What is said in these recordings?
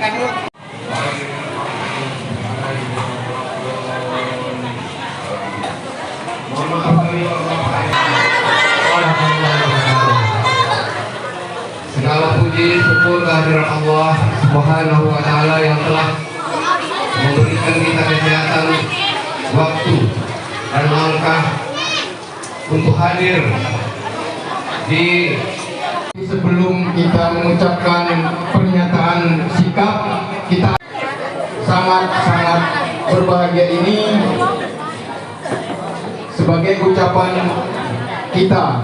sampaikan dulu. Segala puji syukur kehadirat Allah Subhanahu wa taala yang telah memberikan kita kesehatan, waktu dan langkah untuk hadir di sebelum kita mengucapkan pernyataan sikap kita sangat-sangat berbahagia ini sebagai ucapan kita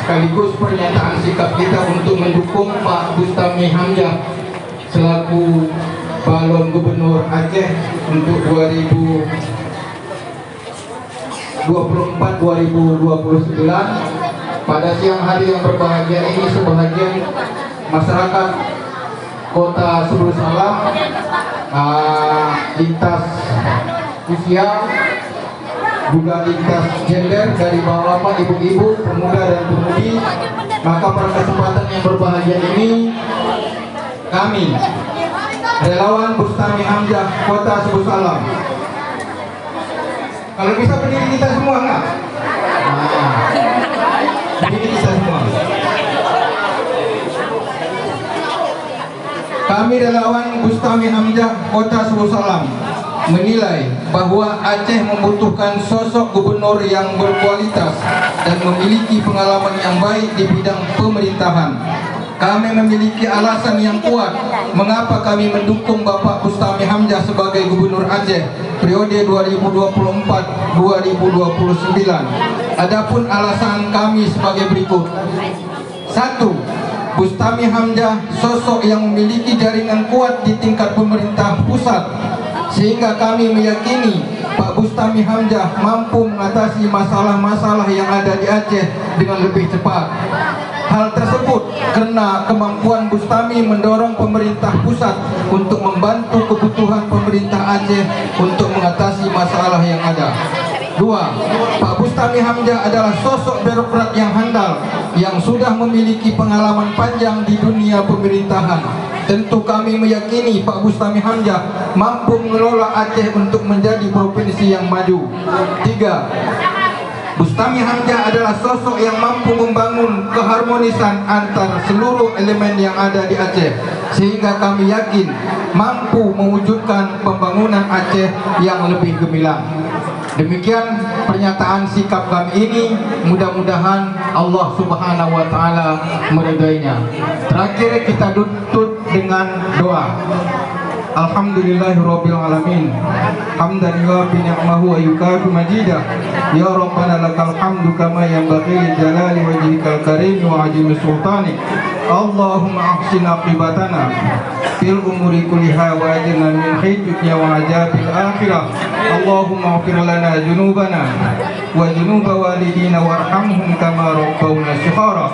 sekaligus pernyataan sikap kita untuk mendukung Pak Bustami Hamzah selaku calon gubernur Aceh untuk 2024-2029. Pada siang hari yang berbahagia ini sebahagian masyarakat Kota Subul Salam, lintas usia, juga lintas gender dari bapak-bapak, ibu-ibu, pemuda dan pemudi. Maka pada kesempatan yang berbahagia ini kami relawan Bustami Hamzah Kota Subul Salam, kalau bisa berdiri kita semua enggak? Berdiri kita semua. Kami relawan Bustami Hamzah Kota Subul Salam menilai bahwa Aceh membutuhkan sosok gubernur yang berkualitas dan memiliki pengalaman yang baik di bidang pemerintahan. Kami memiliki alasan yang kuat mengapa kami mendukung Bapak Bustami Hamzah sebagai Gubernur Aceh periode 2024-2029. Adapun alasan kami sebagai berikut. 1. Bustami Hamzah sosok yang memiliki jaringan kuat di tingkat pemerintah pusat, sehingga kami meyakini Pak Bustami Hamzah mampu mengatasi masalah-masalah yang ada di Aceh dengan lebih cepat. Hal tersebut karena kemampuan Bustami mendorong pemerintah pusat untuk membantu kebutuhan pemerintah Aceh untuk mengatasi masalah yang ada. 2. Pak Bustami Hamzah adalah sosok birokrat yang handal yang sudah memiliki pengalaman panjang di dunia pemerintahan. Tentu kami meyakini Pak Bustami Hamzah mampu mengelola Aceh untuk menjadi provinsi yang maju. 3. Bustami Hamzah adalah sosok yang mampu membangun keharmonisan antar seluruh elemen yang ada di Aceh, sehingga kami yakin mampu mewujudkan pembangunan Aceh yang lebih gemilang. Demikian pernyataan sikap kami ini, mudah-mudahan Allah Subhanahu wa taala meridainya. Terakhir kita tutup dengan doa. Alhamdulillahirabbil alamin. Hamdan yuwafi ni'mahu wa yukafi majidah. Ya Rabbana lakal hamdu kama yanbaghi li jalali wajhikal karim wa azimi sultanik. Allahumma ahsin aqibatana fil umuri kulliha wa ajirna min khizyi dunya wa azabil akhirah. Allahumma ighfir lana dzunubana wa dzunuba walidina warhamhum kama rabbawna shighara.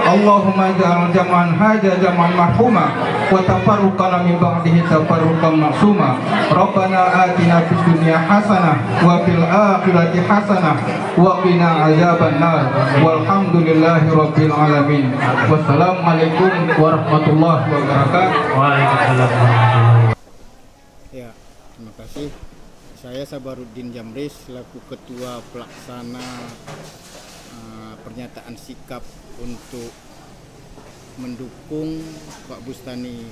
Allahumma ij'al jam'an hadza jam'an marhuma wa tafarruqana min ba'dihi tafarruqan ma'suma. Rabbana atina fid dunya hasanah wa fil akhirati hasanah wa qina azabannar. Walhamdulillahi rabbil alamin. Wassalamualaikum warahmatullahi wabarakatuh. Waalaikumsalam warahmatullahi. Ya, terima kasih. Saya Sabaruddin Jamris selaku Ketua Pelaksana pernyataan sikap untuk mendukung Pak Bustami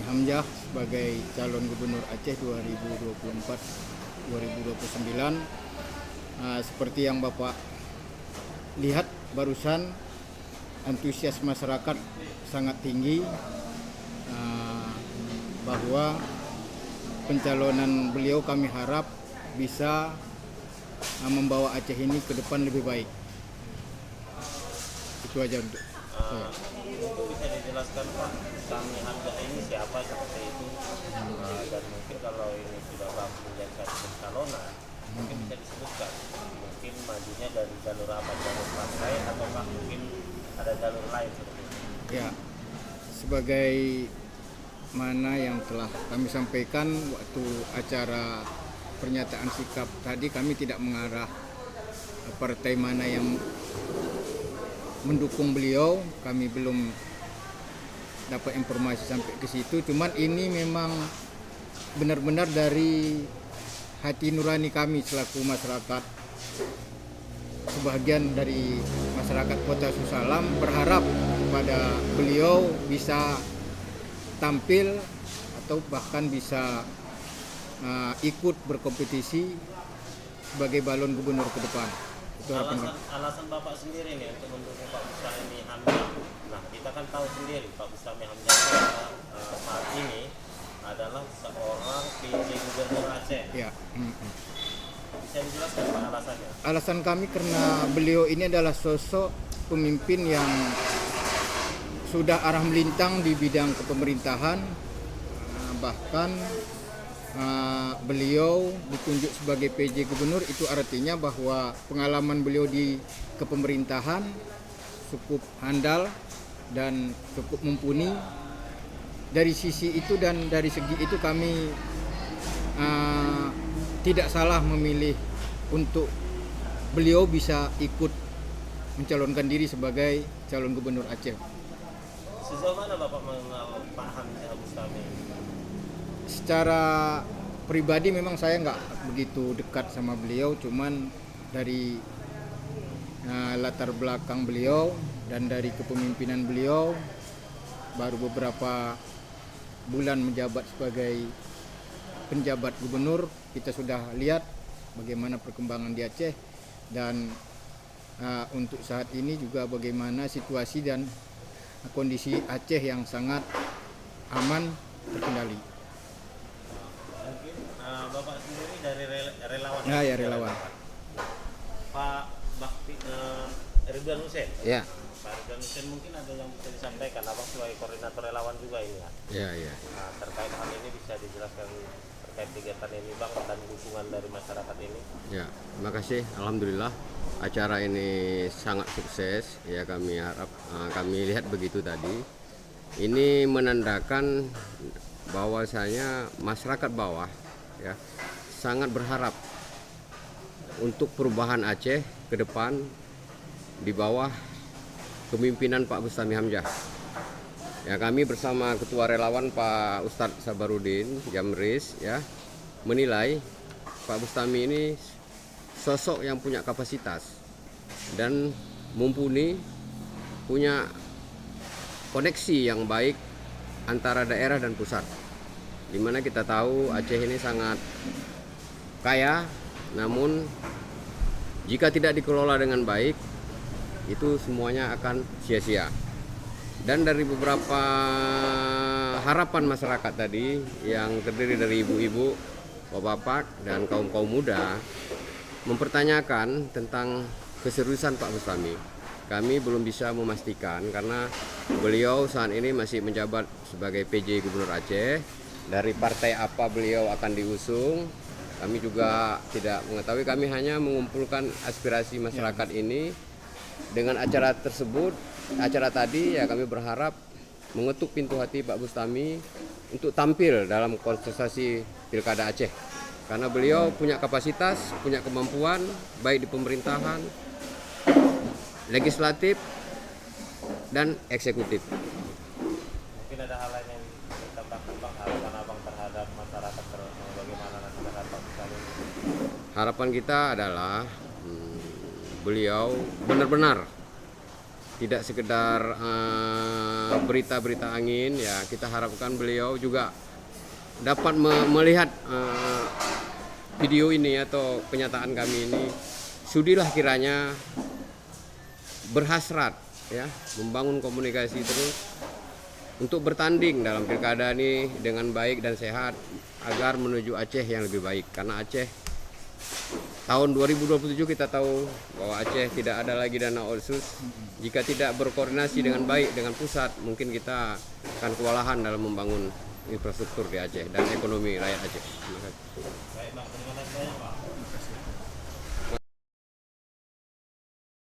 Hamzah sebagai calon gubernur Aceh 2024-2029. Seperti yang Bapak lihat barusan, antusias masyarakat sangat tinggi bahwa pencalonan beliau kami harap bisa membawa Aceh ini ke depan lebih baik. Itu aja untuk saya. Itu bisa dijelaskan Pak, Bustami Hamzah ini siapa seperti itu, dan mungkin kalau ini sudah mampu menjadi satu pencalonan, mungkin bisa disebutkan mungkin majunya dari jalur apa, jalur partai ataukah mungkin ada jalur lain seperti itu. Ya, sebagai mana yang telah kami sampaikan waktu acara pernyataan sikap tadi, kami tidak mengarah partai mana yang mendukung beliau. Kami belum dapat informasi sampai ke situ. Cuman ini memang benar-benar dari hati nurani kami selaku masyarakat. Sebagian dari masyarakat Kota Susalam berharap pada beliau bisa tampil atau bahkan bisa ikut berkompetisi sebagai balon gubernur ke depan. Itu harapan kami. Alasan Bapak sendiri nih untuk mendukung Pak Bustami Hamzah. Nah, kita kan tahu sendiri Pak Bustami Hamzah saat ini adalah seorang PJ Gubernur Aceh. Ya. Bisa dijelaskan Pak alasannya? Alasan kami karena beliau ini adalah sosok pemimpin yang sudah arah melintang di bidang kepemerintahan, bahkan beliau ditunjuk sebagai PJ Gubernur. Itu artinya bahwa pengalaman beliau di kepemerintahan cukup handal dan cukup mumpuni. Dari sisi itu dan dari segi itu kami tidak salah memilih untuk beliau bisa ikut mencalonkan diri sebagai calon gubernur Aceh. Sejauh mana Bapak mengenal Pak Hamzah Bustami? Secara pribadi memang saya nggak begitu dekat sama beliau, cuman dari latar belakang beliau dan dari kepemimpinan beliau, baru beberapa bulan menjabat sebagai penjabat gubernur, kita sudah lihat bagaimana perkembangan di Aceh dan untuk saat ini juga bagaimana situasi dan kondisi Aceh yang sangat aman terkendali. Mungkin Bapak sendiri dari relawan. Ya relawan. Pak Bakti Ridwan Hussein. Ya. Pak Ridwan Hussein mungkin ada yang bisa disampaikan. Abang sebagai koordinator relawan juga ini ya. Ya. Nah, terkait hal ini bisa dijelaskan terkait kegiatan ini Bang dan dukungan dari masyarakat ini. Ya, terima kasih. Alhamdulillah acara ini sangat sukses. Ya, kami harap kami lihat begitu tadi. Ini menandakan bahwasanya masyarakat bawah ya sangat berharap untuk perubahan Aceh ke depan di bawah kepemimpinan Pak Bustami Hamzah. Ya, kami bersama Ketua Relawan Pak Ustadz Sabarudin Jamris ya menilai Pak Bustami ini sosok yang punya kapasitas dan mumpuni, punya koneksi yang baik antara daerah dan pusat. Dimana kita tahu Aceh ini sangat kaya, namun jika tidak dikelola dengan baik, itu semuanya akan sia-sia. Dan dari beberapa harapan masyarakat tadi yang terdiri dari ibu-ibu, bapak-bapak, dan kaum-kaum muda mempertanyakan tentang keseriusan Pak Bustami. Kami belum bisa memastikan karena beliau saat ini masih menjabat sebagai PJ Gubernur Aceh. Dari partai apa beliau akan diusung, kami juga tidak mengetahui. Kami hanya mengumpulkan aspirasi masyarakat ini. Dengan acara tersebut, acara tadi ya kami berharap mengetuk pintu hati Pak Bustami untuk tampil dalam kontestasi Pilkada Aceh. Karena beliau punya kapasitas, punya kemampuan baik di pemerintahan, legislatif, dan eksekutif. Mungkin ada hal lain yang ditambahkan Bang, harapan Abang terhadap masyarakat bagaimana nanti terhadap Pak Bustami? Harapan kita adalah beliau benar-benar tidak sekedar berita-berita angin ya, kita harapkan beliau juga dapat melihat video ini atau penyataan kami ini, sudilah kiranya berhasrat ya membangun komunikasi terus untuk bertanding dalam pilkada ini dengan baik dan sehat agar menuju Aceh yang lebih baik. Karena Aceh tahun 2027 kita tahu bahwa Aceh tidak ada lagi dana otsus. Jika tidak berkoordinasi dengan baik dengan pusat, mungkin kita akan kewalahan dalam membangun infrastruktur di Aceh dan ekonomi rakyat Aceh. Terima kasih. Baik Bang, terima kasih banyak Pak.